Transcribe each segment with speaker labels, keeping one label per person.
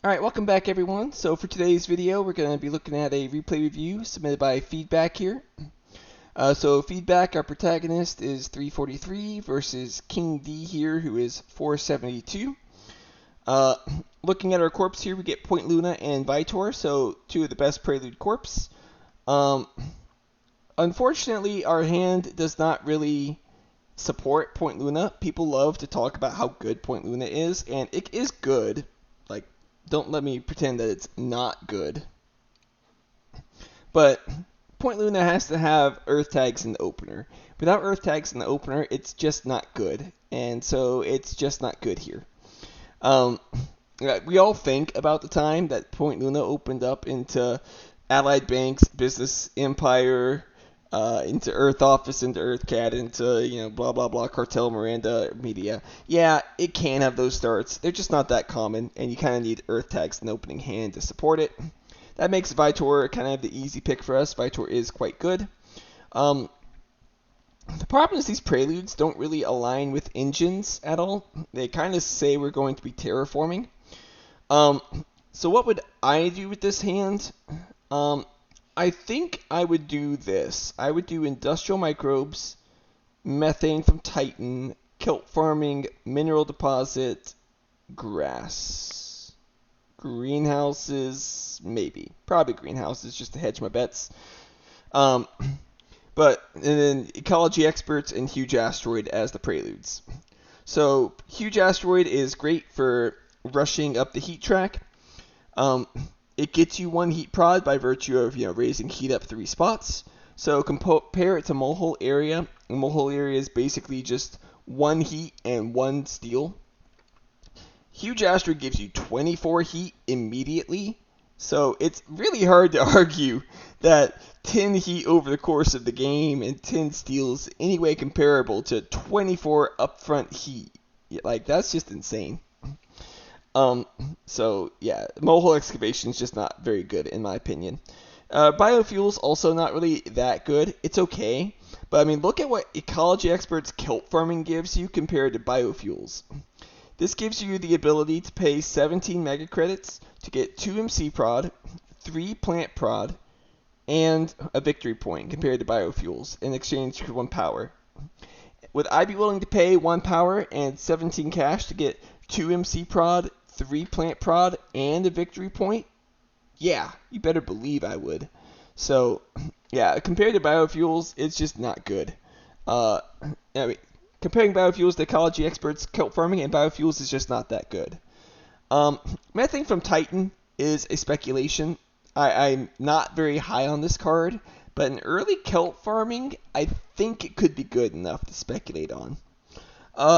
Speaker 1: Alright, welcome back everyone. So for today's video, we're going to be looking at a replay review submitted by Feedback here. So Feedback, our protagonist, is 343 versus King D here, who is 472. Looking at our corpse here, we get Point Luna and Vitor, so two of the best Prelude corpse. Unfortunately, our hand does not really support Point Luna. People love to talk about how good Point Luna is, and it is good. Like, don't let me pretend that it's not good. But Point Luna has to have Earth tags in the opener. Without Earth tags in the opener, it's just not good. And so it's just not good here. We all think about the time that Point Luna opened up into Allied Bank's Business Empire, into Earth Office, into Earth Cat, into, blah, blah, blah, Cartel Miranda Media. Yeah, it can have those starts. They're just not that common, and you kind of need Earth tags in the opening hand to support it. That makes Vitor kind of the easy pick for us. Vitor is quite good. The problem is these Preludes don't really align with engines at all. They kind of say we're going to be terraforming. So what would I do with this hand? I think I would do this. I would do Industrial Microbes, Methane from Titan, Kelp Farming, Mineral Deposit, Grass. Greenhouses, maybe. Probably greenhouses, just to hedge my bets. And then Ecology Experts and Huge Asteroid as the Preludes. So, Huge Asteroid is great for rushing up the heat track. It gets you one heat prod by virtue of raising heat up 3 spots. So compare it to Molehole Area. Molehole Area is basically just 1 heat and 1 steel. Huge Asteroid gives you 24 heat immediately. So it's really hard to argue that 10 heat over the course of the game and 10 steel is any way comparable to 24 upfront heat. Like, that's just insane. So yeah, Molehole Excavation is just not very good in my opinion. Biofuels also not really that good. It's okay, but I mean, look at what Ecology Experts Kelp Farming gives you compared to Biofuels. This gives you the ability to pay 17 mega credits to get 2 MC prod, 3 plant prod, and a victory point compared to Biofuels in exchange for 1 power. Would I be willing to pay 1 power and 17 cash to get 2 MC prod, 3 plant prod, and a victory point? Yeah, you better believe I would. So, yeah, compared to Biofuels, it's just not good. Comparing Biofuels to Ecology Experts Kelp Farming and Biofuels is just not that good. Methane from Titan is a speculation. I'm not very high on this card, but in early Kelp Farming, I think it could be good enough to speculate on.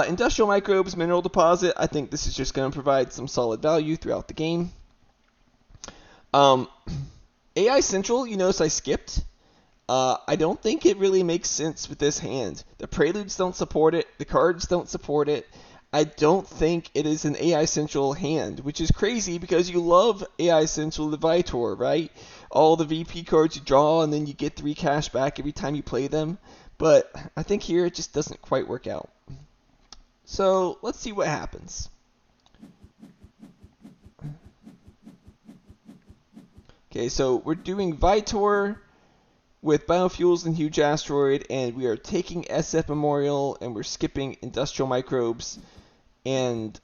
Speaker 1: Industrial Microbes, Mineral Deposit, I think this is just going to provide some solid value throughout the game. AI Central, you notice I skipped. I don't think it really makes sense with this hand. The Preludes don't support it. The cards don't support it. I don't think it is an AI Central hand, which is crazy because you love AI Central to Vitor, right? All the VP cards you draw and then you get 3 cash back every time you play them. But I think here it just doesn't quite work out. So let's see what happens. Okay, so we're doing Vitor with Biofuels and Huge Asteroid, and we are taking SF Memorial, and we're skipping Industrial Microbes and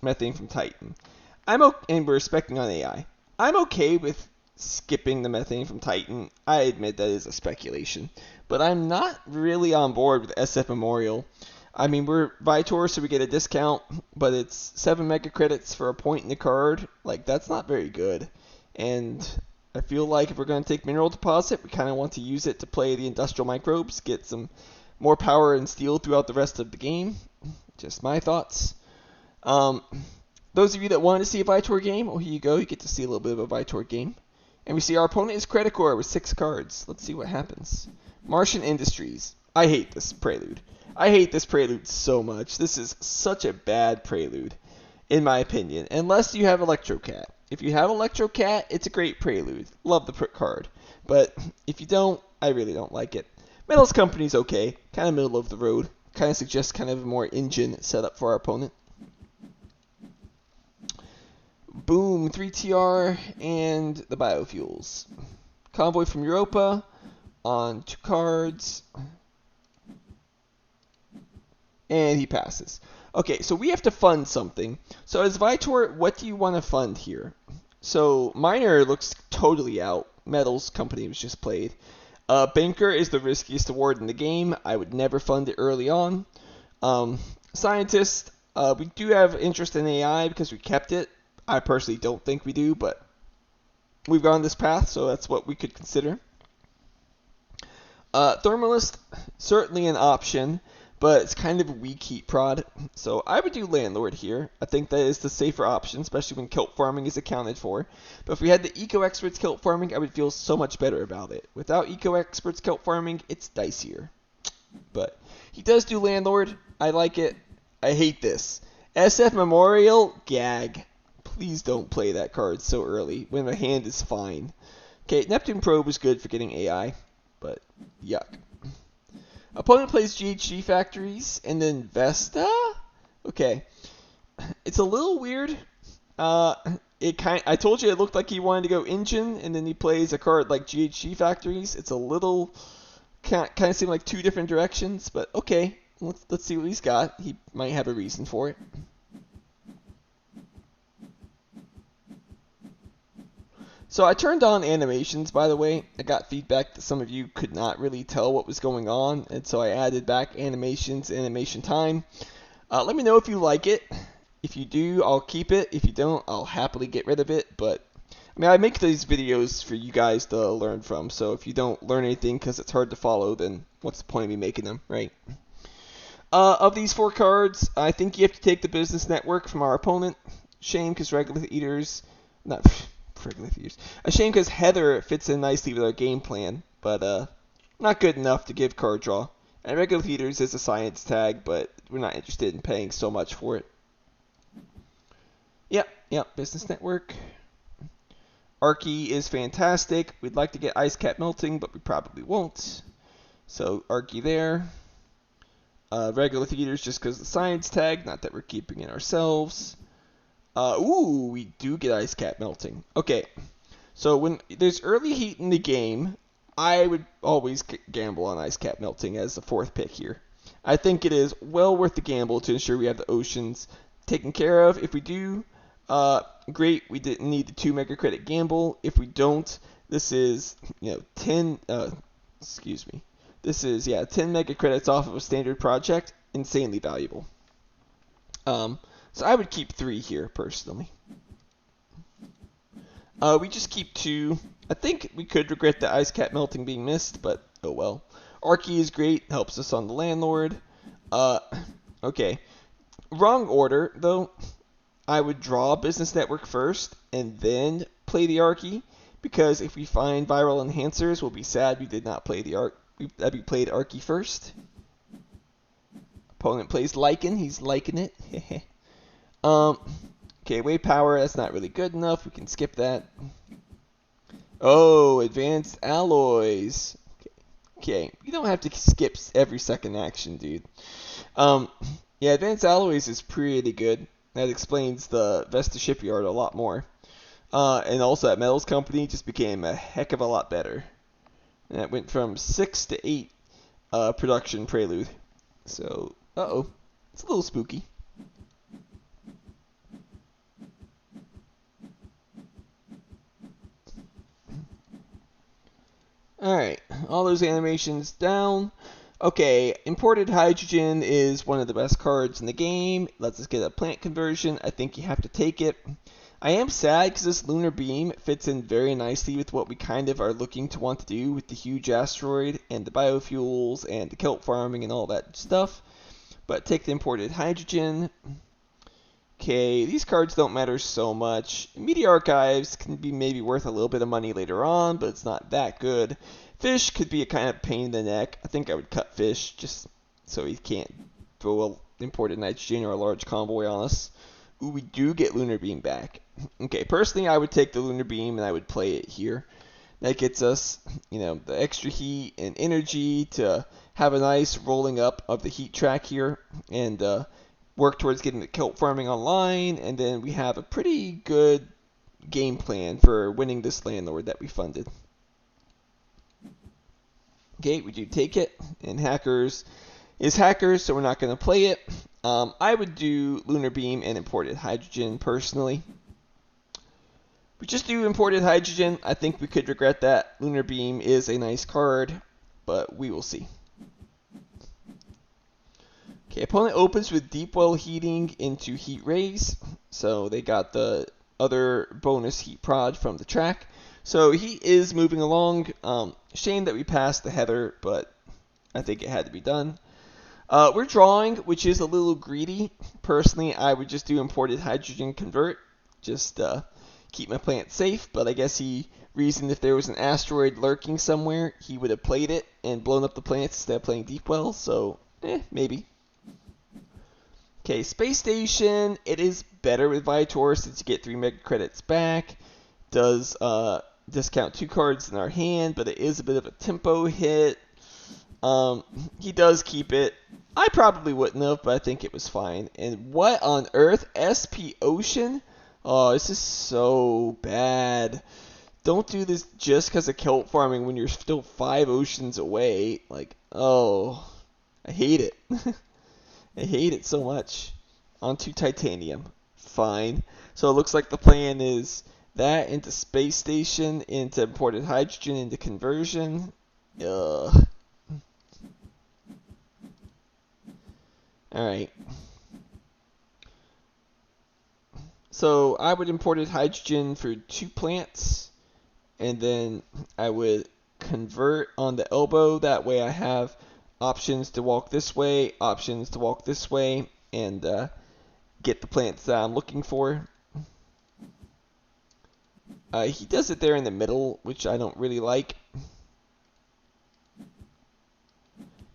Speaker 1: Methane from Titan. And we're specking on AI. I'm okay with skipping the Methane from Titan. I admit that is a speculation, but I'm not really on board with SF Memorial. I mean, we're Vitor, so we get a discount, but it's 7 mega credits for a point in the card. Like, that's not very good. And I feel like if we're going to take Mineral Deposit, we kind of want to use it to play the Industrial Microbes, get some more power and steel throughout the rest of the game. Just my thoughts. Those of you that wanted to see a Vitor game, well, here you go. You get to see a little bit of a Vitor game. And we see our opponent is Credicore with 6 cards. Let's see what happens. Martian Industries. I hate this Prelude. I hate this Prelude so much. This is such a bad Prelude, in my opinion. Unless you have Electrocat. If you have Electrocat, it's a great Prelude. Love the card. But if you don't, I really don't like it. Metals Company's okay. Kind of middle of the road. Kind of suggests kind of a more engine setup for our opponent. Boom, 3 TR and the biofuels. Convoy from Europa on 2 cards. And he passes. Okay, so we have to fund something. So as Vitor, what do you want to fund here? So Miner looks totally out. Metals Company was just played. Banker is the riskiest award in the game. I would never fund it early on. Scientist, we do have interest in AI because we kept it. I personally don't think we do, but we've gone this path, so that's what we could consider. Thermalist, certainly an option, but it's kind of a weak heat prod, so I would do Landlord here. I think that is the safer option, especially when kilt farming is accounted for. But if we had the Eco Experts kilt farming, I would feel so much better about it. Without Eco Experts kilt farming, it's dicier. But he does do Landlord. I like it. I hate this. SF Memorial, gag. Please don't play that card so early when my hand is fine. Okay, Neptune Probe is good for getting AI, but yuck. Opponent plays GHG Factories and then Vesta? Okay. It's a little weird. I told you it looked like he wanted to go Engine, and then he plays a card like GHG Factories. It's a little kind of seem like 2 different directions, but okay. Let's see what he's got. He might have a reason for it. So I turned on animations, by the way. I got feedback that some of you could not really tell what was going on, and so I added back animations, animation time. Let me know if you like it. If you do, I'll keep it. If you don't, I'll happily get rid of it. But I mean, I make these videos for you guys to learn from, so if you don't learn anything because it's hard to follow, then what's the point of me making them, right? Of these 4 cards, I think you have to take the Business Network from our opponent. Shame because Regolith Eaters... A shame because Heather fits in nicely with our game plan, but not good enough to give card draw. And Regolith Eaters is a science tag, but we're not interested in paying so much for it. Yep, Business Network. Archie is fantastic. We'd like to get Ice Cap Melting, but we probably won't. So Archie there. Regolith Eaters just because of the science tag, not that we're keeping it ourselves. Ooh, we do get Ice Cap Melting. Okay, so when there's early heat in the game, I would always gamble on Ice Cap Melting as the 4th pick here. I think it is well worth the gamble to ensure we have the oceans taken care of. If we do, great, we didn't need the 2 mega credit gamble. If we don't, this is 10. This is 10 mega credits off of a standard project. Insanely valuable. So I would keep 3 here, personally. We just keep 2. I think we could regret the Ice Cap Melting being missed, but oh well. Archie is great, helps us on the Landlord. Okay. Wrong order, though. I would draw Business Network first, and then play the Archie, because if we find Viral Enhancers, we'll be sad we did not play the we played Archie first. Opponent plays Lycan, he's liking it. Okay, Wave Power, that's not really good enough. We can skip that. Oh, Advanced Alloys. Okay, you don't have to skip every second action, dude. Yeah, Advanced Alloys is pretty good. That explains the Vesta Shipyard a lot more. And also that Metals Company just became a heck of a lot better. And that went from 6 to 8 production prelude. So, it's a little spooky. Alright, all those animations down. Okay, imported hydrogen is one of the best cards in the game. Lets us get a plant conversion. I think you have to take it. I am sad because this lunar beam fits in very nicely with what we kind of are looking to want to do with the huge asteroid and the biofuels and the kelp farming and all that stuff. But take the imported hydrogen. Okay, these cards don't matter so much. Media Archives can be maybe worth a little bit of money later on, but it's not that good. Fish could be a kind of pain in the neck. I think I would cut Fish just so he can't throw an imported nitrogen or a large convoy on us. Ooh, we do get Lunar Beam back. Okay, personally I would take the Lunar Beam and I would play it here. That gets us, the extra heat and energy to have a nice rolling up of the heat track here and work towards getting the kelp farming online, and then we have a pretty good game plan for winning this landlord that we funded. Okay, we do take it, and hackers is hackers, so we're not going to play it. I would do lunar beam and imported hydrogen personally. We just do imported hydrogen. I think we could regret that. Lunar beam is a nice card, but we will see. Okay, opponent opens with deep well heating into heat rays, so they got the other bonus heat prod from the track. So he is moving along. Shame that we passed the heather, but I think it had to be done. We're drawing, which is a little greedy. Personally, I would just do imported hydrogen convert, just keep my plant safe, but I guess he reasoned if there was an asteroid lurking somewhere, he would have played it and blown up the plants instead of playing deep well, so maybe. Okay, space station, it is better with Vitor since you get 3 mega credits back. Does discount 2 cards in our hand, but it is a bit of a tempo hit. He does keep it. I probably wouldn't have, but I think it was fine. And what on earth? SP Ocean? Oh, this is so bad. Don't do this just because of kelp farming when you're still 5 oceans away. Like, oh, I hate it. I hate it so much. Onto titanium. Fine. So it looks like the plan is that into space station, into imported hydrogen, into conversion. Ugh. Alright. So I would imported hydrogen for 2 plants, and then I would convert on the elbow. That way I have options to walk this way, options to walk this way, and get the plants that I'm looking for. He does it there in the middle, which I don't really like.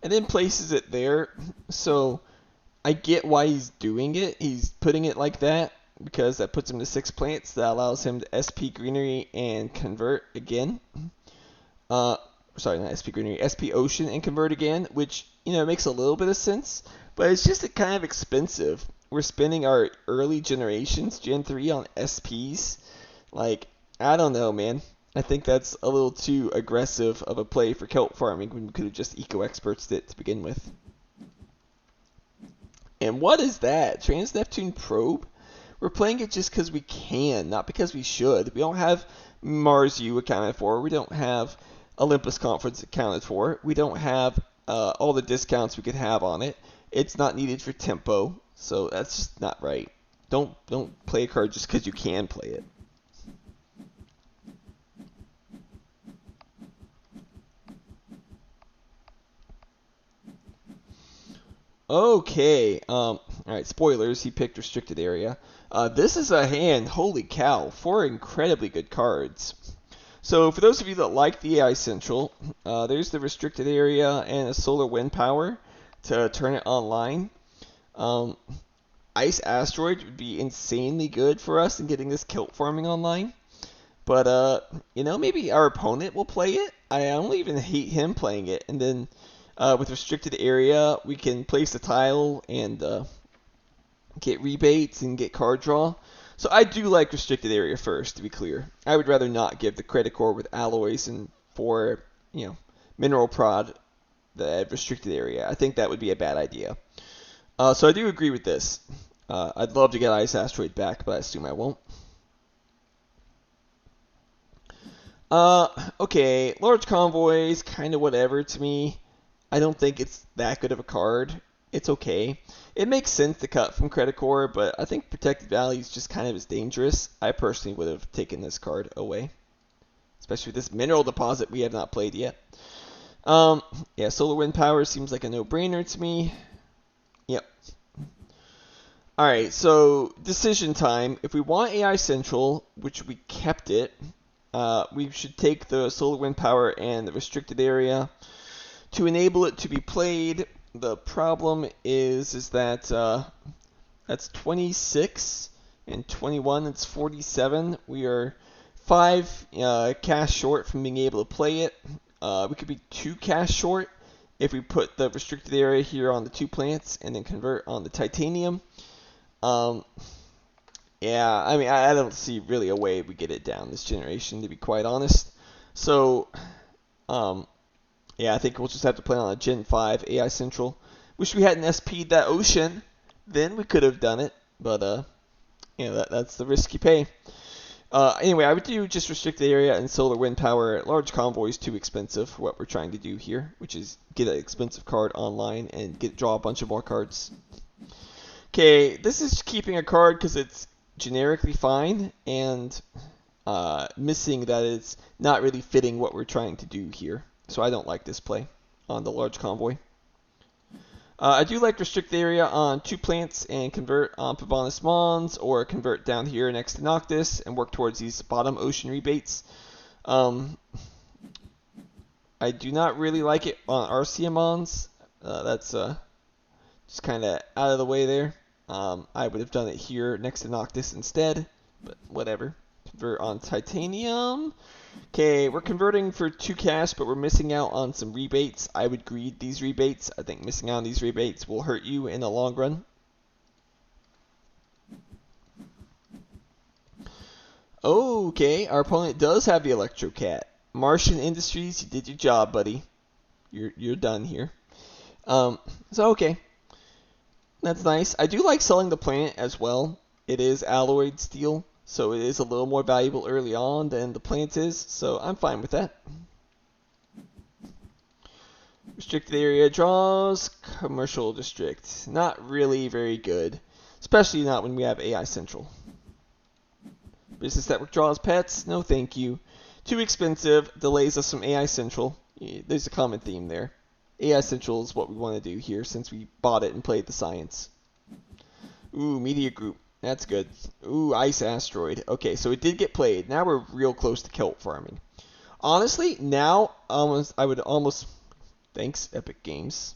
Speaker 1: And then places it there. So I get why he's doing it. He's putting it like that because that puts him to 6 plants. That allows him to SP greenery and convert again. Sorry, not SP greenery, SP ocean and convert again, which, makes a little bit of sense. But it's just kind of expensive. We're spending our early generations, Gen 3, on SPs. Like, I don't know, man. I think that's a little too aggressive of a play for kelp farming when we could have just eco-experts it to begin with. And what is that? Trans-Neptune probe? We're playing it just because we can, not because we should. We don't have Mars U accounted for. We don't have Olympus Conference accounted for. We don't have all the discounts we could have on it. It's not needed for tempo, so that's just not right. Don't play a card just because you can play it. Okay, alright, spoilers, he picked restricted area. This is a hand, holy cow, 4 incredibly good cards. So for those of you that like the AI Central, there's the restricted area and a solar wind power to turn it online. Ice Asteroid would be insanely good for us in getting this kelp farming online. But, maybe our opponent will play it. I don't even hate him playing it, and then with restricted area, we can place a tile and get rebates and get card draw. So I do like restricted area first, to be clear. I would rather not give the credit core with alloys and for, mineral prod the restricted area. I think that would be a bad idea. So I do agree with this. I'd love to get Ice Asteroid back, but I assume I won't. Okay, large convoys, kind of whatever to me. I don't think it's that good of a card. It's okay. It makes sense to cut from credit core, but I think protected value is just kind of as dangerous. I personally would have taken this card away, especially with this mineral deposit we have not played yet. Yeah, solar wind power seems like a no-brainer to me. Yep. Alright, so decision time. If we want AI Central, which we kept it, we should take the solar wind power and the restricted area to enable it to be played. The problem is that that's 26 and 21. It's 47. We are 5 cash short from being able to play it. We could be 2 cash short if we put the restricted area here on the 2 plants and then convert on the titanium. Yeah, I mean, I don't see really a way we get it down this generation, to be quite honest. So, um, yeah, I think we'll just have to plan on a Gen 5 AI Central. Wish we hadn't SP'd that ocean. Then we could have done it. But, that's the risk you pay. Anyway, I would do just restricted area and solar wind power. Large convoy is too expensive for what we're trying to do here, which is get an expensive card online and draw a bunch of more cards. Okay, this is keeping a card because it's generically fine and missing that it's not really fitting what we're trying to do here. So I don't like this play on the large convoy. I do like restrict area on 2 plants and convert on Pavonis Mons, or convert down here next to Noctis and work towards these bottom ocean rebates. I do not really like it on RCM Mons. That's just kind of out of the way there. I would have done it here next to Noctis instead, but whatever. Convert on Titanium. Okay, we're converting for 2 cash, but we're missing out on some rebates. I would greed these rebates. I think missing out on these rebates will hurt you in the long run. Okay, our opponent does have the Electro Cat. Martian Industries, you did your job, buddy. You're done here. So okay, that's nice. I do like selling the planet as well. It is alloyed steel, so it is a little more valuable early on than the plant is, so I'm fine with that. Restricted area draws, commercial district. Not really very good, especially not when we have AI Central. Business network draws pets, no thank you. Too expensive, delays us from AI Central. There's a common theme there. AI Central is what we want to do here since we bought it and played the science. Ooh, Media Group. That's good. Ooh, Ice Asteroid. Okay, so it did get played. Now we're real close to kelp farming. Honestly, now I would almost... Thanks, Epic Games.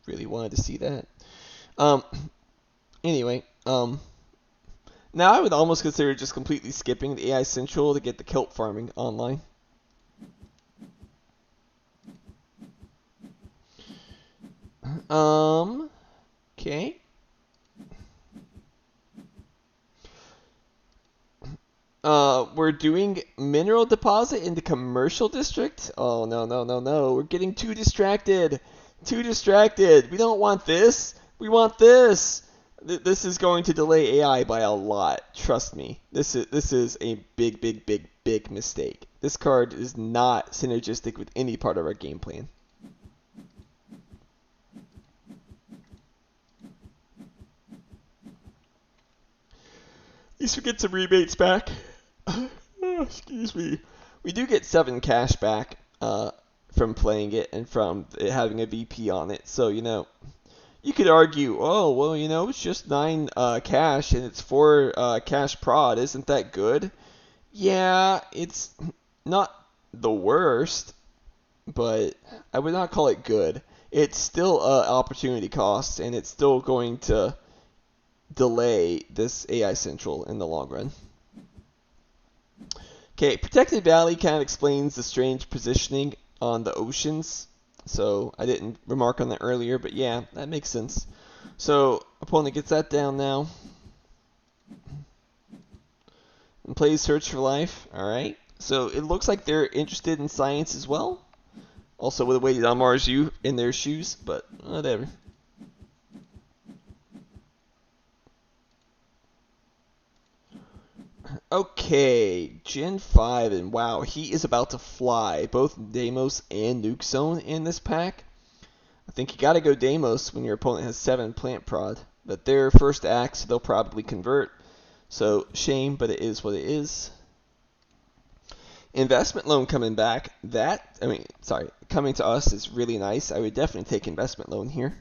Speaker 1: Really wanted to see that. Anyway, now I would almost consider just completely skipping the AI Central to get the kelp farming online. Okay. We're doing mineral deposit in the commercial district. Oh, no, no, no, no. We're getting too distracted. Too distracted. We don't want this. We want this. This is going to delay AI by a lot. Trust me. This is a big, big, big, big mistake. This card is not synergistic with any part of our game plan. At least we get some rebates back. Excuse me. We do get 7 cash back from playing it and from it having a VP on it. So, you could argue, oh, well, it's just 9 cash and it's 4 cash prod. Isn't that good? Yeah, it's not the worst, but I would not call it good. It's still opportunity cost, and it's still going to delay this AI Central in the long run. Okay, Protected Valley kind of explains the strange positioning on the oceans. So I didn't remark on that earlier, but yeah, that makes sense. So opponent gets that down now. And plays Search for Life. Alright. So it looks like they're interested in science as well. Also would have waited on Mars U in their shoes, but whatever. Okay, Gen 5, and wow, he is about to fly. Both Deimos and Nuke Zone in this pack. I think you gotta go Deimos when your opponent has 7 plant prod. But they're first act, so they'll probably convert. So, shame, but it is what it is. Investment loan coming back. Coming to us is really nice. I would definitely take investment loan here.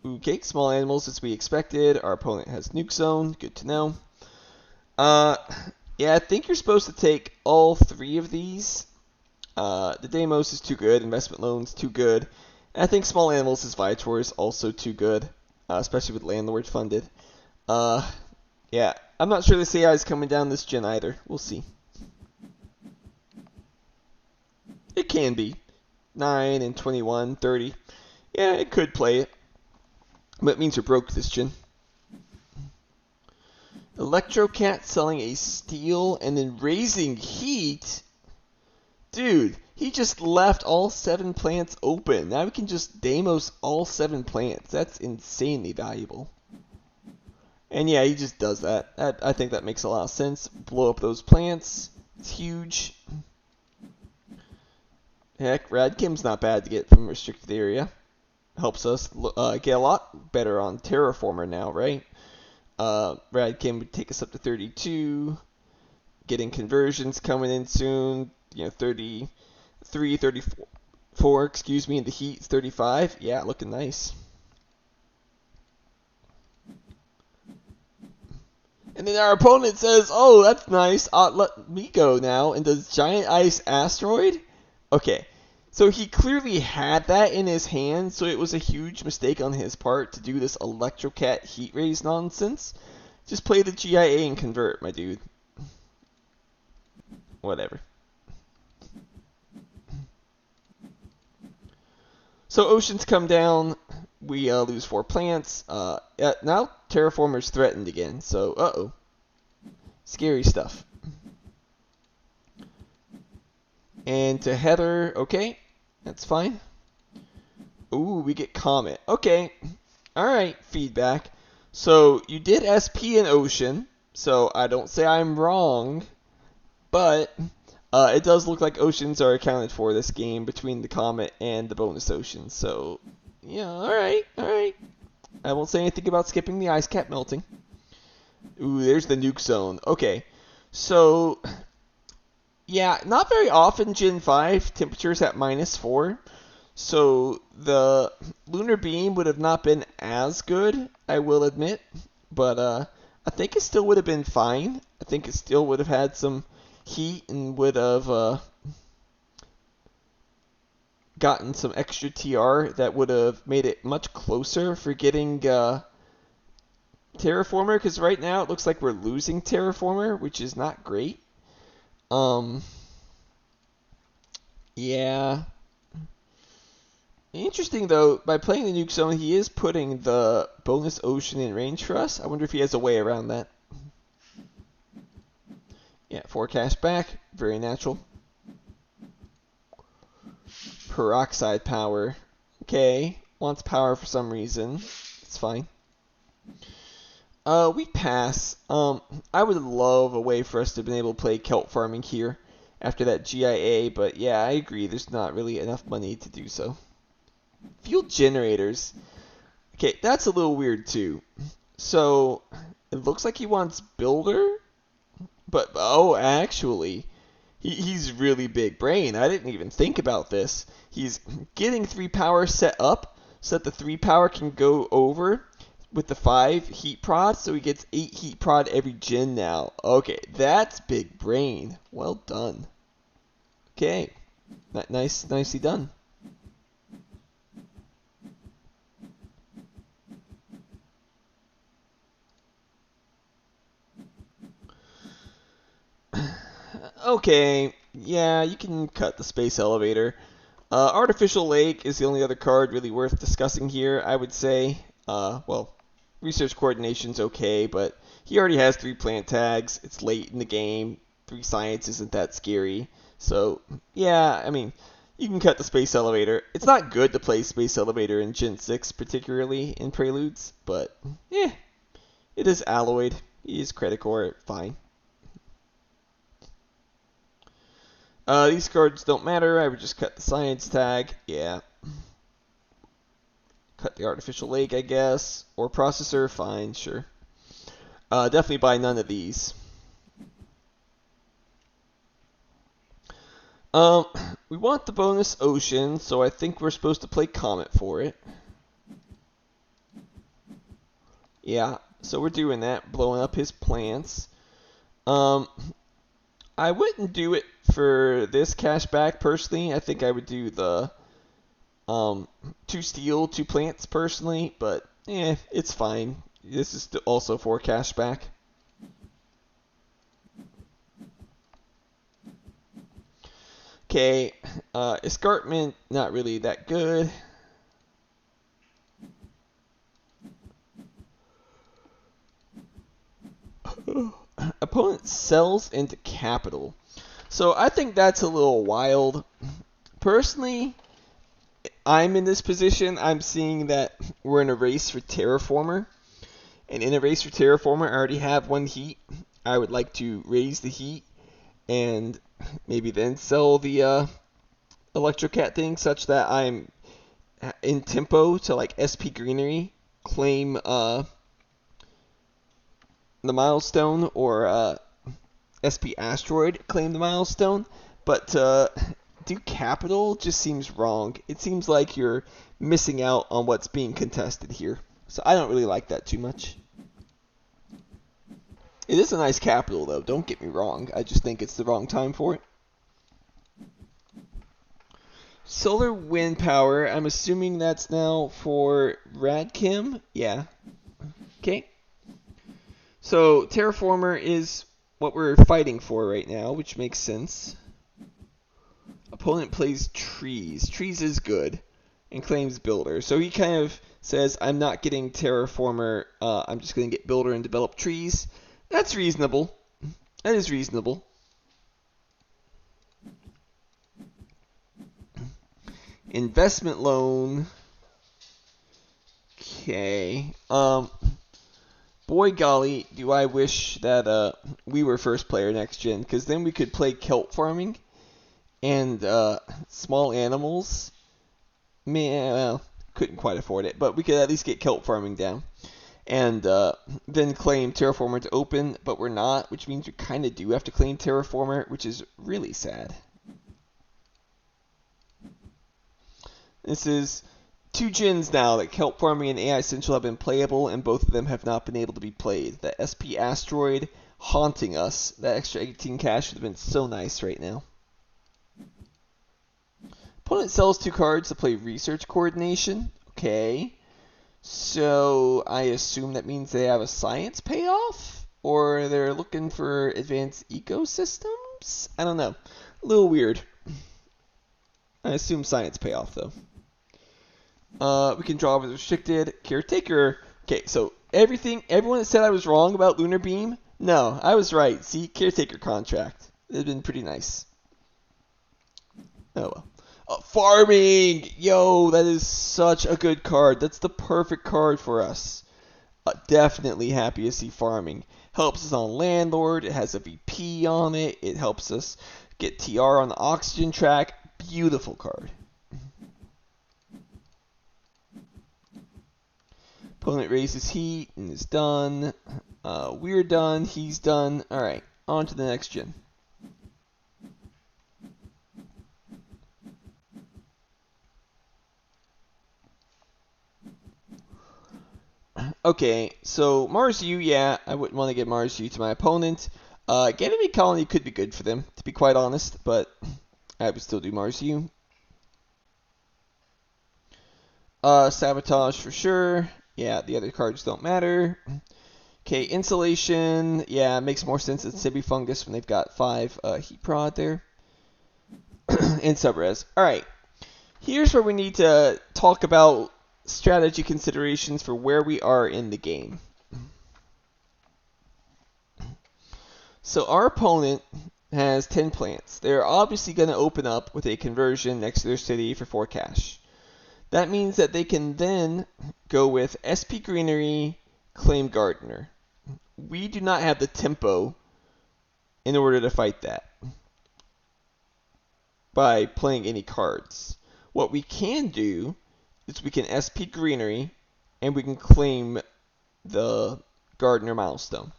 Speaker 1: Okay, small animals as we expected. Our opponent has Nuke Zone. Good to know. Yeah, I think you're supposed to take all 3 of these. The Deimos is too good. Investment loan's too good. And I think small animals as Vitor is also too good, especially with landlord funded. Yeah, I'm not sure this AI is coming down this gen either. We'll see. It can be. 9 and 21, 30. Yeah, it could play it. But it means we're broke this gen. Electrocat selling a steel and then raising heat. Dude, he just left all 7 plants open. Now we can just Deimos all 7 plants. That's insanely valuable. And yeah, he just does that. I think that makes a lot of sense. Blow up those plants. It's huge. Heck, Radkim's not bad to get from a restricted area. Helps us get a lot better on Terraformer now, right? Radkim would take us up to 32. Getting conversions coming in soon. 33, 34, excuse me, and the heat's 35. Yeah, looking nice. And then our opponent says, oh, that's nice. Let me go now. And does Giant Ice Asteroid? Okay. So he clearly had that in his hand, so it was a huge mistake on his part to do this Electrocat Heat Raise nonsense. Just play the GIA and convert, my dude. Whatever. So oceans come down. We lose 4 plants. Now Terraformer's threatened again. So, uh-oh. Scary stuff. And to Heather, okay. That's fine. Ooh, we get Comet. Okay. Alright, feedback. So, you did SP in Ocean. So, I don't say I'm wrong. But, it does look like Oceans are accounted for this game between the Comet and the bonus Ocean. So, yeah, alright, alright. I won't say anything about skipping the ice cap melting. Ooh, there's the nuke zone. Okay, so, yeah, not very often Gen 5 temperatures at -4. So the lunar beam would have not been as good, I will admit. But I think it still would have been fine. I think it still would have had some heat and would have gotten some extra TR that would have made it much closer for getting Terraformer, because right now it looks like we're losing Terraformer, which is not great. Yeah. Interesting though, by playing the nuke zone, he is putting the bonus ocean in range for us. I wonder if he has a way around that. Yeah, forecast back, very natural. Peroxide power. Okay, wants power for some reason. It's fine. We pass. I would love a way for us to have been able to play kelp farming here after that GIA, but yeah, I agree. There's not really enough money to do so. Fuel generators. Okay, that's a little weird too. So it looks like he wants builder, but oh, actually, he's really big brain. I didn't even think about this. He's getting 3 power set up so that the 3 power can go over with the 5 heat prod, so he gets 8 heat prod every gen now. Okay, that's big brain. Well done. Okay, nicely done. Okay, yeah, you can cut the space elevator. Artificial Lake is the only other card really worth discussing here, I would say. Well, research coordination's okay, but he already has 3 plant tags. It's late in the game. 3 science isn't that scary. So, yeah, I mean, you can cut the space elevator. It's not good to play space elevator in Gen 6, particularly in Preludes, but, yeah, it is alloyed. He is credit core, fine. These cards don't matter. I would just cut the science tag. Yeah. Cut the artificial lake, I guess. Or processor. Fine, sure. Definitely buy none of these. We want the bonus ocean, so I think we're supposed to play Comet for it. Yeah, so we're doing that. Blowing up his plants. I wouldn't do it for this cashback personally. I think I would do the 2 steel, 2 plants personally, but it's fine. This is also for cashback. Okay, escarpment, not really that good. Opponent sells into capital. So I think that's a little wild. Personally, I'm in this position. I'm seeing that we're in a race for Terraformer. And in a race for Terraformer, I already have 1 heat. I would like to raise the heat and maybe then sell the Electrocat thing such that I'm in tempo to like SP Greenery, claim the milestone, or SP Asteroid, claim the milestone. But do capital just seems wrong. It seems like you're missing out on what's being contested here. So I don't really like that too much. It is a nice capital, though. Don't get me wrong. I just think it's the wrong time for it. Solar wind power. I'm assuming that's now for Radchem. Yeah. Okay. So Terraformer is what we're fighting for right now, which makes sense. Opponent plays trees. Trees is good. And claims builder. So he kind of says, I'm not getting Terraformer. I'm just going to get builder and develop trees. That's reasonable. That is reasonable. Investment loan. Okay. Boy golly, do I wish that we were first player next gen, because then we could play kelp farming and small animals. Man, well, couldn't quite afford it, but we could at least get kelp farming down. And then claim Terraformer to open, but we're not, which means we kind of do have to claim Terraformer, which is really sad. This is 2 gens now that kelp farming and AI Central have been playable, and both of them have not been able to be played. The SP Asteroid haunting us. That extra 18 cash would have been so nice right now. Opponent sells 2 cards to play Research Coordination. Okay. So I assume that means they have a science payoff? Or they're looking for advanced ecosystems? I don't know. A little weird. I assume science payoff, though. We can draw with restricted. Caretaker. Okay, so everyone that said I was wrong about Lunar Beam, no, I was right. See, Caretaker contract. It would have been pretty nice. Oh well. Farming! Yo, that is such a good card. That's the perfect card for us. Definitely happy to see farming. Helps us on Landlord. It has a VP on it. It helps us get TR on the oxygen track. Beautiful card. Opponent raises heat and is done. We're done. He's done. Alright, on to the next gen. Okay, so Mars U, yeah, I wouldn't want to give Mars U to my opponent. Ganymede Colony could be good for them, to be quite honest, but I would still do Mars U. Sabotage for sure. Yeah, the other cards don't matter. Okay, Insulation. Yeah, it makes more sense than Sibifungus when they've got 5 Heat Prod there. And Subres. Alright, here's where we need to talk about strategy considerations for where we are in the game. So our opponent has 10 plants. They're obviously going to open up with a conversion next to their city for 4 cash. That means that they can then go with SP Greenery, claim Gardener. We do not have the tempo in order to fight that by playing any cards. What we can do is we can SP Greenery and we can claim the Gardener milestone.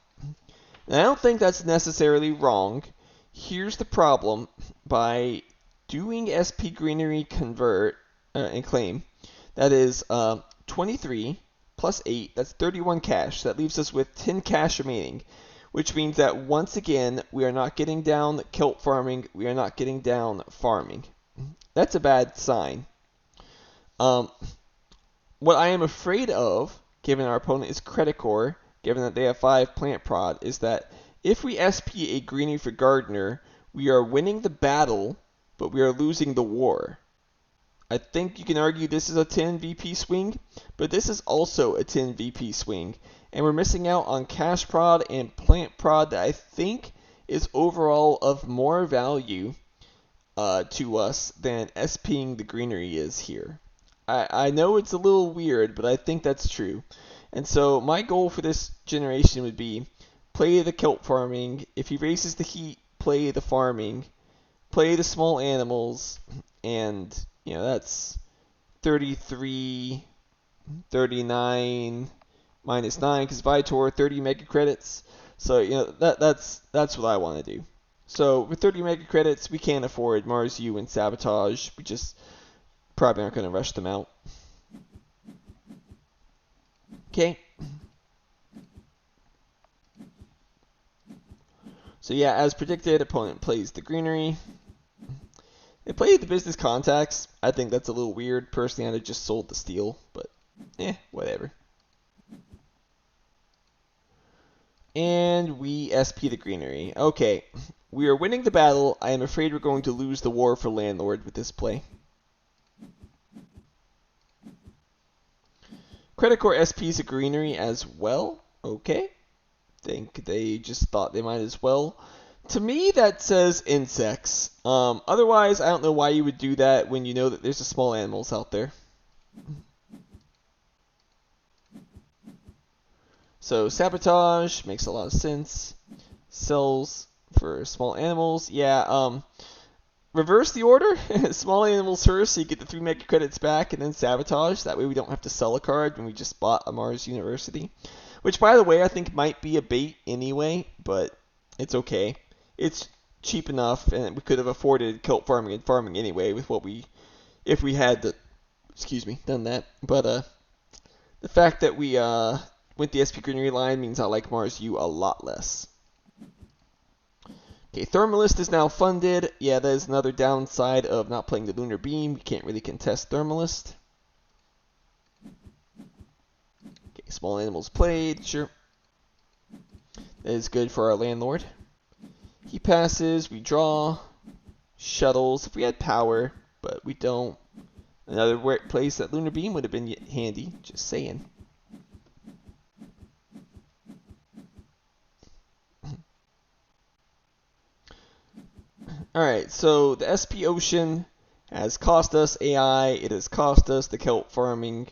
Speaker 1: Now, I don't think that's necessarily wrong. Here's the problem. By doing SP Greenery convert and claim, that is 23 plus 8, that's 31 cash. That leaves us with 10 cash remaining, which means that once again, we are not getting down kelp farming, we are not getting down farming. That's a bad sign. What I am afraid of, given our opponent is Credit Core, given that they have 5 plant prod, is that if we SP a Greenery for Gardener, we are winning the battle, but we are losing the war. I think you can argue this is a 10 VP swing, but this is also a 10 VP swing. and we're missing out on cash prod and plant prod that I think is overall of more value to us than SPing the greenery is here. I know it's a little weird, but I think that's true. And so my goal for this generation would be play the kelp farming. If he raises the heat, play the farming. Play the small animals, and that's 33, 39 minus 9 because Vitor 30 mega credits. So that's what I want to do. So with 30 mega credits, we can't afford Mars U and Sabotage. We just probably aren't going to rush them out. Okay. So yeah, as predicted, opponent plays the greenery. They played the business contacts. I think that's a little weird. Personally, I'd have just sold the steel, but whatever. And we SP the greenery. Okay, we are winning the battle. I am afraid we're going to lose the war for landlord with this play. Credit Core SPs a greenery as well. Okay, think they just thought they might as well. To me, that says insects. Otherwise, I don't know why you would do that when you know that there's a small animals out there. So Sabotage makes a lot of sense. Sells for small animals. Yeah, reverse the order. Small animals first, so you get the 3 mega credits back, and then Sabotage. That way we don't have to sell a card when we just bought a Mars University. Which, by the way, I think might be a bait anyway, but it's okay. It's cheap enough, and we could have afforded kelp farming and farming anyway with if we had done that. But the fact that we went the SP greenery line means I like Mars U a lot less. Okay, Thermalist is now funded. Yeah, that is another downside of not playing the Lunar Beam. You can't really contest Thermalist. Okay, small animals played, sure. That is good for our landlord. He passes, we draw, shuttles. If we had power, but we don't. Another place that Lunar Beam would have been handy, just saying. Alright, so the SP Ocean has cost us AI, it has cost us the kelp farming.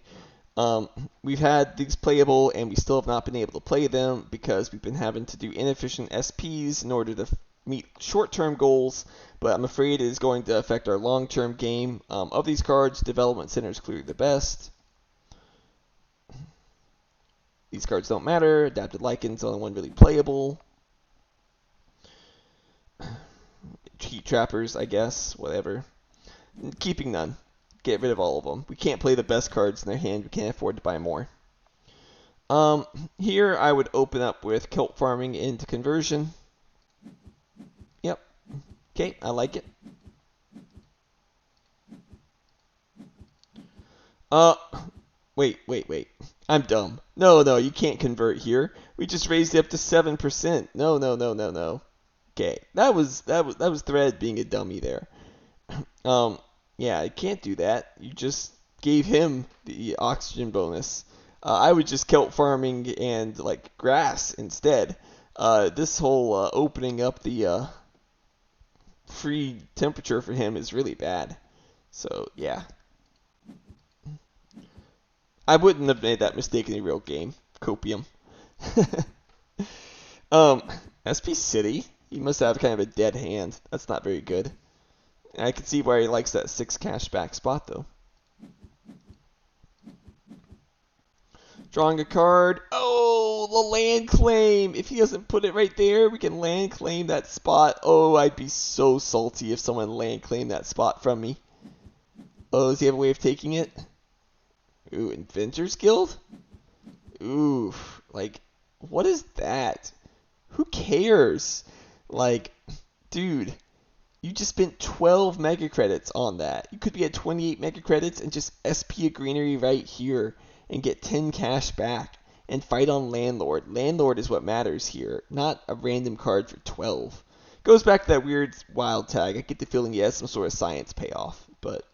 Speaker 1: We've had these playable, and we still have not been able to play them because we've been having to do inefficient SPs in order to meet short-term goals, but I'm afraid it is going to affect our long-term game. Of these cards, Development Center is clearly the best. These cards don't matter. Adapted Lycan's the only one really playable. Heat Trappers, I guess, whatever. Keeping none. Get rid of all of them. We can't play the best cards in their hand. We can't afford to buy more. Here I would open up with kelp farming into conversion. Yep. Okay, I like it. Wait. I'm dumb. No, you can't convert here. We just raised it up to 7%. No. Okay, that was Thread being a dummy there. Yeah, I can't do that. You just gave him the oxygen bonus. I would just kelp farming and like grass instead. This whole opening up the free temperature for him is really bad. So yeah, I wouldn't have made that mistake in a real game. Copium. SP City. He must have kind of a dead hand. That's not very good. I can see why he likes that 6 cashback spot, though. Drawing a card. Oh, the land claim. If he doesn't put it right there, we can land claim that spot. Oh, I'd be so salty if someone land claimed that spot from me. Oh, does he have a way of taking it? Ooh, Inventors Guild? Ooh, like, what is that? Who cares? Like, dude, you just spent 12 mega credits on that. You could be at 28 mega credits and just SP a greenery right here and get 10 cash back and fight on Landlord. Landlord is what matters here, not a random card for 12. Goes back to that weird wild tag. I get the feeling he has some sort of science payoff, but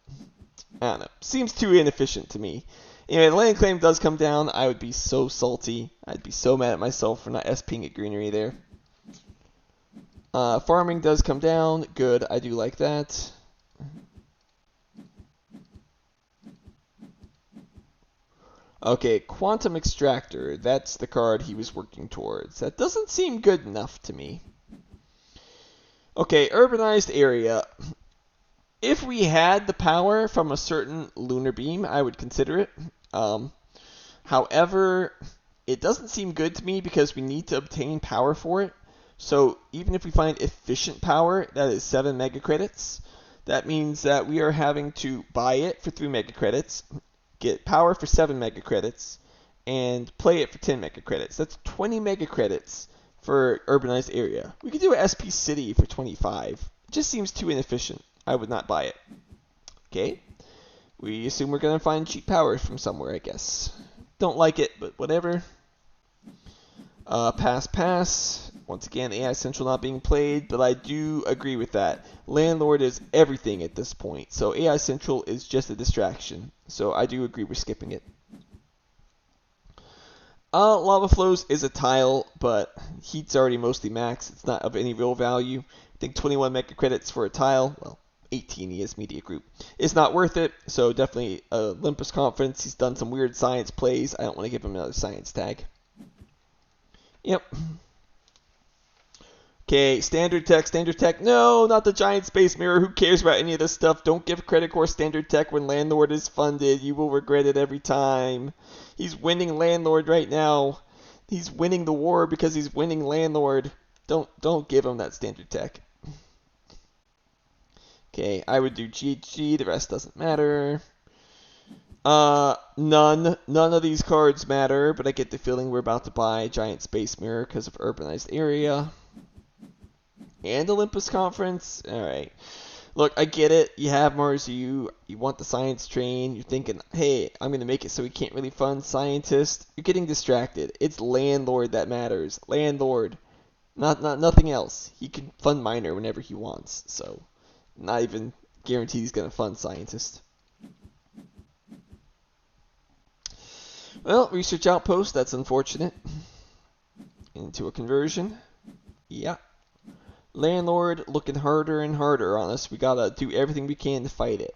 Speaker 1: I don't know. Seems too inefficient to me. Anyway, the land claim does come down. I would be so salty. I'd be so mad at myself for not SPing at greenery there. Farming does come down. Good. I do like that. Okay, Quantum Extractor. That's the card he was working towards. That doesn't seem good enough to me. Okay, urbanized area. If we had the power from a certain lunar beam, I would consider it. However, it doesn't seem good to me because we need to obtain power for it. So even if we find efficient power, that is 7 mega credits, that means that we are having to buy it for 3 mega credits, get power for 7 mega credits, and play it for 10 mega credits. That's 20 mega credits for urbanized area. We could do an SP city for 25. It just seems too inefficient. I would not buy it. Okay. We assume we're going to find cheap power from somewhere, I guess. Don't like it, but whatever. Pass. Once again, AI Central not being played, but I do agree with that. Landlord is everything at this point, so AI Central is just a distraction. So I do agree we're skipping it. Lava Flows is a tile, but heat's already mostly max. It's not of any real value. I think 21 mega credits for a tile, well, 18 ES Media Group. It's not worth it, so definitely Olympus Conference. He's done some weird science plays. I don't want to give him another science tag. Yep. Okay, Standard Tech. No, not the Giant Space Mirror. Who cares about any of this stuff? Don't give Credit Core Standard Tech when Landlord is funded. You will regret it every time. He's winning Landlord right now. He's winning the war because he's winning Landlord. Don't give him that Standard Tech. Okay, I would do GHG. The rest doesn't matter. None of these cards matter, but I get the feeling we're about to buy Giant Space Mirror because of Urbanized Area. And Olympus Conference. Alright. Look, I get it. You have Mars U. You want the science train. You're thinking, hey, I'm going to make it so we can't really fund scientists. You're getting distracted. It's Landlord that matters. Landlord. Nothing else. He can fund Miner whenever he wants. So, not even guaranteed he's going to fund scientists. Well, Research Outpost. That's unfortunate. Into a conversion. Yeah. Landlord looking harder and harder on us. We gotta do everything we can to fight it.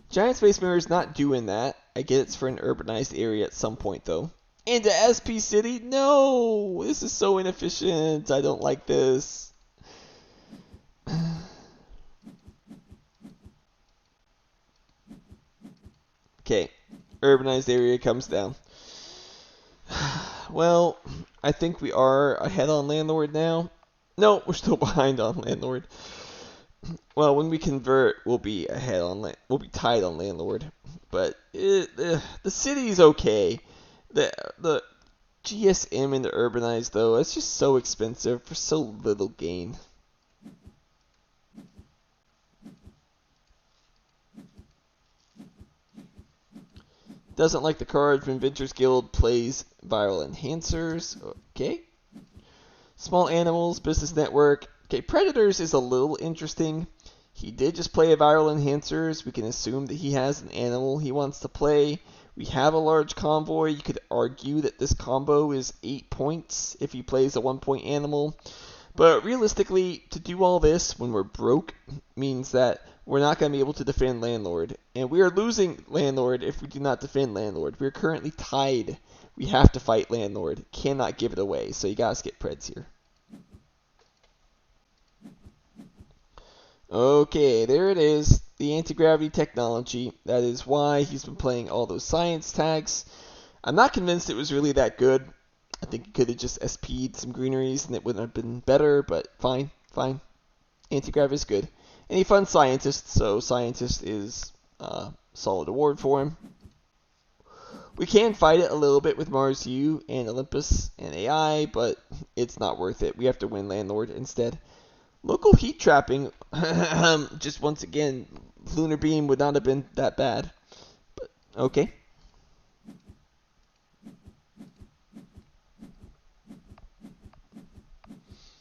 Speaker 1: Giant Space Mirror is not doing that. I get it's for an urbanized area at some point, though. Into SP City? No! This is so inefficient. I don't like this. Okay. Urbanized area comes down. Well, I think we are ahead on Landlord now. No, we're still behind on Landlord. Well, when we convert, we'll be ahead on we'll be tied on Landlord. But the city's okay. The GSM into urbanized though, it's just so expensive for so little gain. Doesn't like the cards when Ventures Guild plays viral enhancers. Okay. Small Animals, Business Network. Okay, Predators is a little interesting. He did just play a Viral Enhancers. We can assume that he has an animal he wants to play. We have a large convoy. You could argue that this combo is 8 points if he plays a 1-point animal. But realistically, to do all this when we're broke means that we're not going to be able to defend Landlord. And we are losing Landlord if we do not defend Landlord. We're currently tied. We have to fight Landlord. Cannot give it away. So you gotta skip Preds here. Okay, there it is. The anti-gravity technology. That is why he's been playing all those science tags. I'm not convinced it was really that good. I think he could have just SP'd some greeneries and it would have been better, but fine. Anti-grav is good. And he funds scientists, so scientist is a solid award for him. We can fight it a little bit with Mars U and Olympus and AI, but it's not worth it. We have to win Landlord instead. Local heat trapping, just once again, Lunar Beam would not have been that bad. But, okay.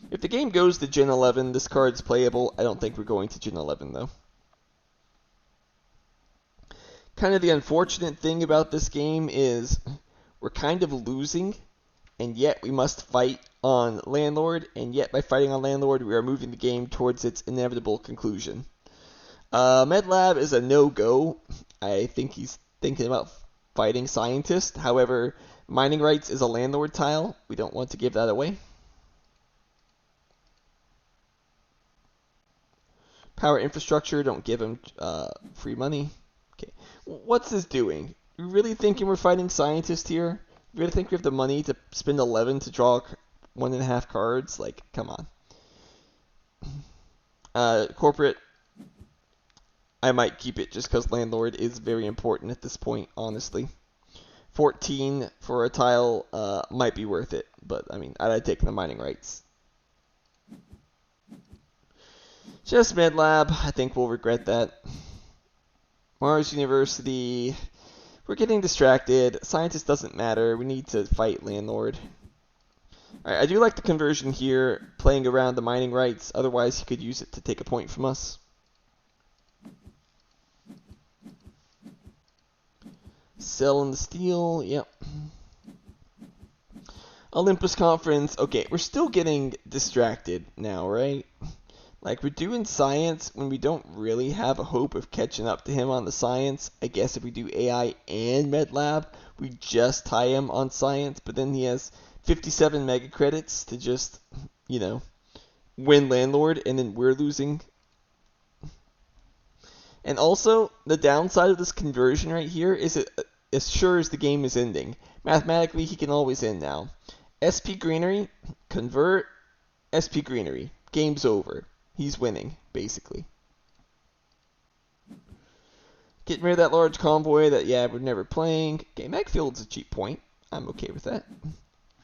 Speaker 1: If the game goes to Gen 11, this card's playable. I don't think we're going to Gen 11, though. Kind of the unfortunate thing about this game is we're kind of losing, and yet we must fight on Landlord, and yet by fighting on Landlord, we are moving the game towards its inevitable conclusion. MedLab is a no-go. I think he's thinking about fighting Scientist. However, mining rights is a Landlord tile. We don't want to give that away. Power infrastructure, don't give him free money. Okay, what's this doing? You really thinking we're fighting Scientist here? You really think we have the money to spend 11 to draw 1.5 cards? Like, come on. Corporate, I might keep it just because Landlord is very important at this point, honestly. 14 for a tile might be worth it, but I mean, I'd take the mining rights. Just MedLab, I think we'll regret that. Mars University, we're getting distracted. Scientist doesn't matter, we need to fight Landlord. Alright, I do like the conversion here, playing around the mining rights, otherwise he could use it to take a point from us. Selling the steel, yep. Olympus Conference, okay, we're still getting distracted now, right? Like, we're doing science when we don't really have a hope of catching up to him on the science. I guess if we do AI and MedLab, we just tie him on science, but then he has 57 mega credits to just, you know, win Landlord, and then we're losing. And also, the downside of this conversion right here is it assures the game is ending. Mathematically, he can always end now. SP Greenery, convert, SP Greenery. Game's over. He's winning, basically. Getting rid of that large convoy that, yeah, we're never playing. Okay, Megfield's a cheap point. I'm okay with that.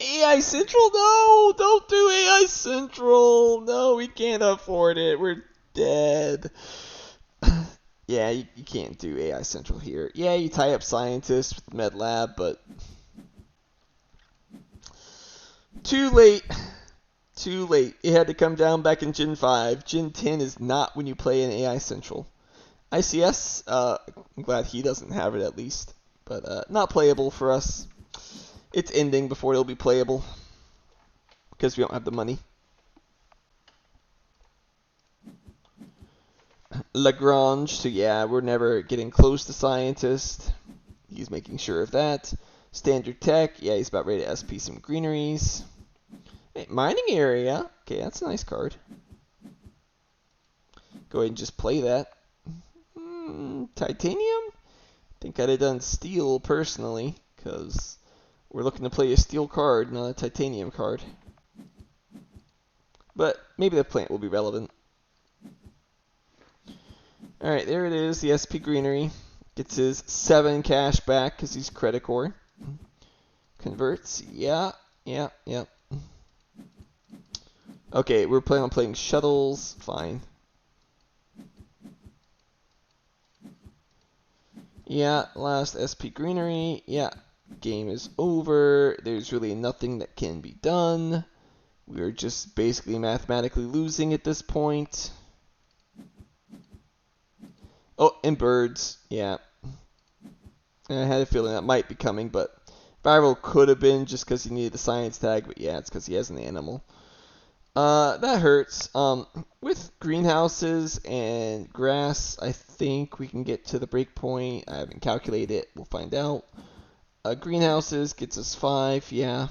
Speaker 1: AI Central, no! Don't do AI Central! No, we can't afford it. We're dead. Yeah, you can't do AI Central here. Yeah, you tie up Scientists with MedLab, but too late. Too late. It had to come down back in Gen 5. Gen 10 is not when you play an AI Central. ICS, I'm glad he doesn't have it at least, but not playable for us. It's ending before it'll be playable because we don't have the money. Lagrange, so yeah, we're never getting close to Scientist. He's making sure of that. Standard Tech, yeah, he's about ready to SP some greeneries. Hey, mining area, okay, that's a nice card. Go ahead and just play that. Titanium? I think I'd have done steel personally, because we're looking to play a steel card, not a titanium card. But maybe the plant will be relevant. Alright, there it is, the SP Greenery. Gets his 7 cash back because he's credit core. Converts, yeah. Okay, we're planning on playing shuttles, fine. Yeah, last SP Greenery, yeah. Game is over, there's really nothing that can be done. We're just basically mathematically losing at this point. Oh, and birds, yeah. I had a feeling that might be coming, but viral could have been just because he needed the science tag, but yeah, it's because he has an animal. That hurts. With greenhouses and grass, I think we can get to the break point. I haven't calculated it. We'll find out. Greenhouses gets us 5, yeah.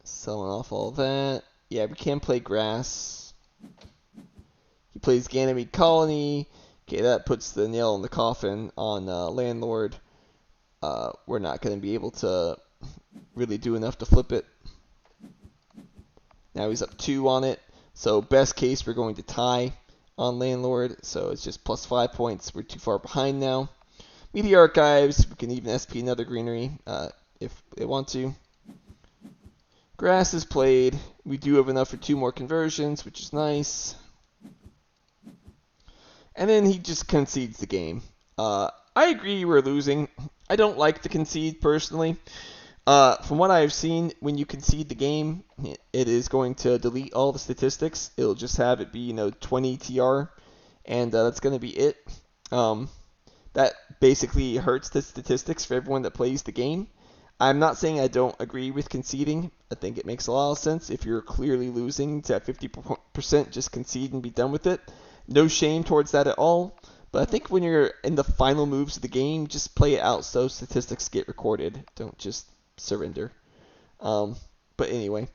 Speaker 1: Selling off all that. Yeah, we can play grass. He plays Ganymede Colony. Okay, that puts the nail in the coffin on Landlord. We're not going to be able to really do enough to flip it. Now he's up 2 on it. So best case, we're going to tie on Landlord. So it's just plus 5 points. We're too far behind now. Media Archives, we can even SP another greenery if they want to. Grass is played. We do have enough for 2 more conversions, which is nice. And then he just concedes the game. I agree we're losing. I don't like the concede personally. From what I've seen, when you concede the game, it is going to delete all the statistics. It'll just have it be, 20 TR, and that's going to be it. that basically hurts the statistics for everyone that plays the game. I'm not saying I don't agree with conceding. I think it makes a lot of sense. If you're clearly losing to 50%, just concede and be done with it. No shame towards that at all. But I think when you're in the final moves of the game, just play it out so statistics get recorded. Don't just surrender. But anyway,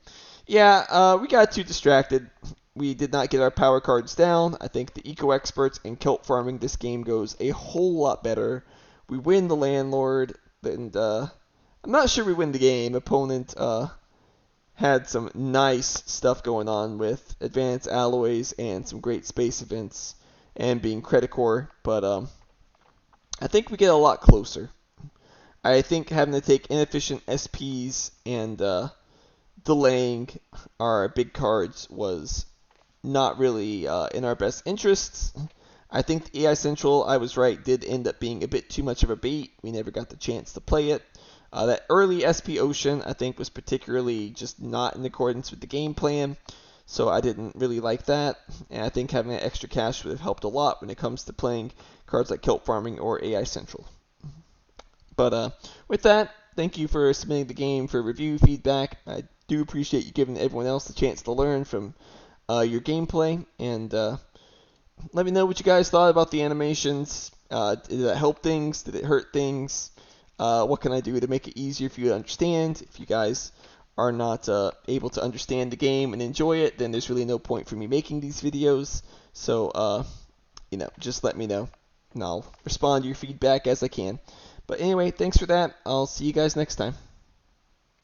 Speaker 1: yeah, we got too distracted. We did not get our power cards down. I think the eco experts and kelp farming this game goes a whole lot better. We win the landlord, and I'm not sure we win the game. Opponent had some nice stuff going on with advanced alloys and some great space events and being Credicore, but I think we get a lot closer. I think having to take inefficient SPs and delaying our big cards was not really in our best interests. I think the AI Central, I was right, did end up being a bit too much of a bait. We never got the chance to play it. That early SP Ocean, I think, was particularly just not in accordance with the game plan, so I didn't really like that. And I think having that extra cash would have helped a lot when it comes to playing cards like Kelp Farming or AI Central. But with that, thank you for submitting the game for review feedback. I do appreciate you giving everyone else the chance to learn from your gameplay, and let me know what you guys thought about the animations. Did that help things? Did it hurt things? What can I do to make it easier for you to understand? If you guys are not able to understand the game and enjoy it, then there's really no point for me making these videos. So, just let me know, and I'll respond to your feedback as I can. But anyway, thanks for that. I'll see you guys next time.